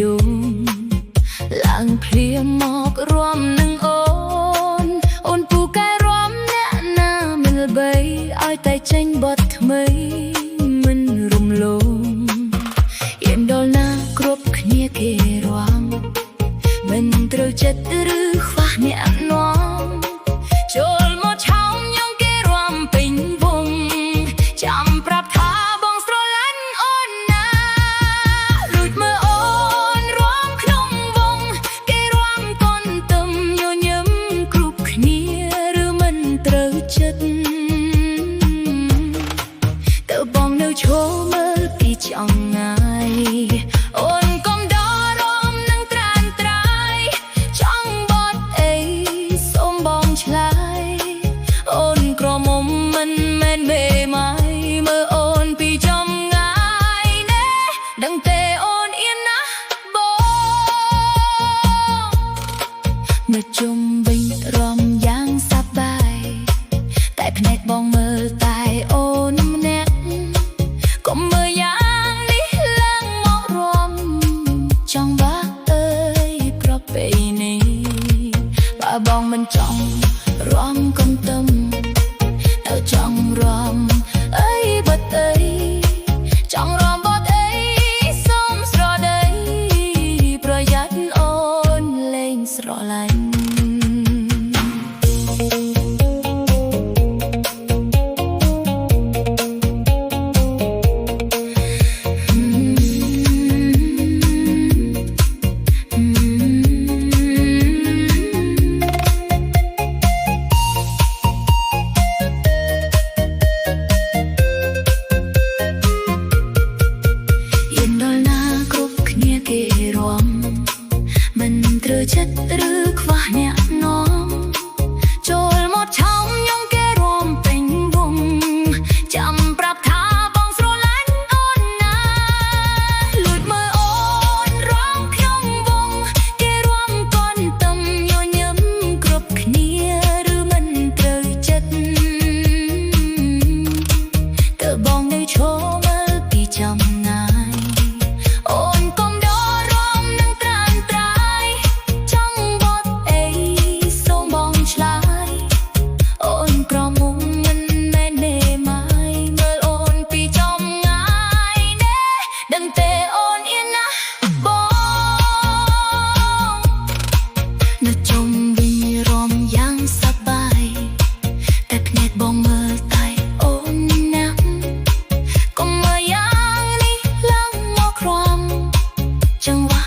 ดูឡើងភ្លាមមករំនឹងអូនពូកែរំអ្នកណាមិនល្បីឲ្យតែចេញបទថ្មីមិនរំលងយានដល់ណាគ្រប់គ្នាគេរំមិនត្រូវចិត្តឬខ្វះអ្នកនាំចូលមកឆោមញងគេរំពេញវងចាំប្រាប់ថាបងស្រឡាញ់អូនណាលួចមើលអូនរំក្នុងវងគេរំកូនទឹមញញឹមគ្រប់គ្នាឬមិនត្រូវចិត្តតើបងនៅឈរមើលពីចង្ងាយអូនកុំដល់រំនឹងត្រានត្រាយចង់បត់អីសូមបងឆ្លើយអូនក្រមុំមិនមែនមេម៉ាយមើលអូនពីចំងាយណែដឹងទេអូនអៀនណាស់បងនៅជុំវិញរំយ៉ាងសប្បាយតែភ្នែកបងមើលតែអូនម្នាក់កុំមើលយ៉ាងនេះឡើងមករំចង់បាក់អើយប្រពៃនេះបើបងមិនចង់រំកុំទឹមតែចង់រំអីបត់អីចង់រំបត់អីសូមស្រដីប្រយ័ត្នអូនលែងស្រឡាញ់មិនត្រូវចិត្តឬខ្វះអ្នកនាំចូលមកឆោមញងគេរំពេញវងចាំប្រាប់ថាបងស្រឡាញ់អូនណាលួចមើលអូនរំក្នុងវងគេរំកូនទឹមញញឹមគ្រប់គ្នាឬមិនត្រូវចិត្តតើបងនៅឈរមើលពីចំណាយអូនកុំដល់រំនឹងត្រានត្រាយចង់បត់អីសូមបងឆ្លើយអូនក្រមុំមិនមែនមេម៉ាយមើលអូនពីចំងាយណែដឹងទេអូនអៀនណាស់បងនៅជុំវិញរំយ៉ាងសប្បាយតែភ្នែកបងមើលតែអូនណាស់កុំមើលយ៉ាងនេះឡើងមកក្រំចង្វាក់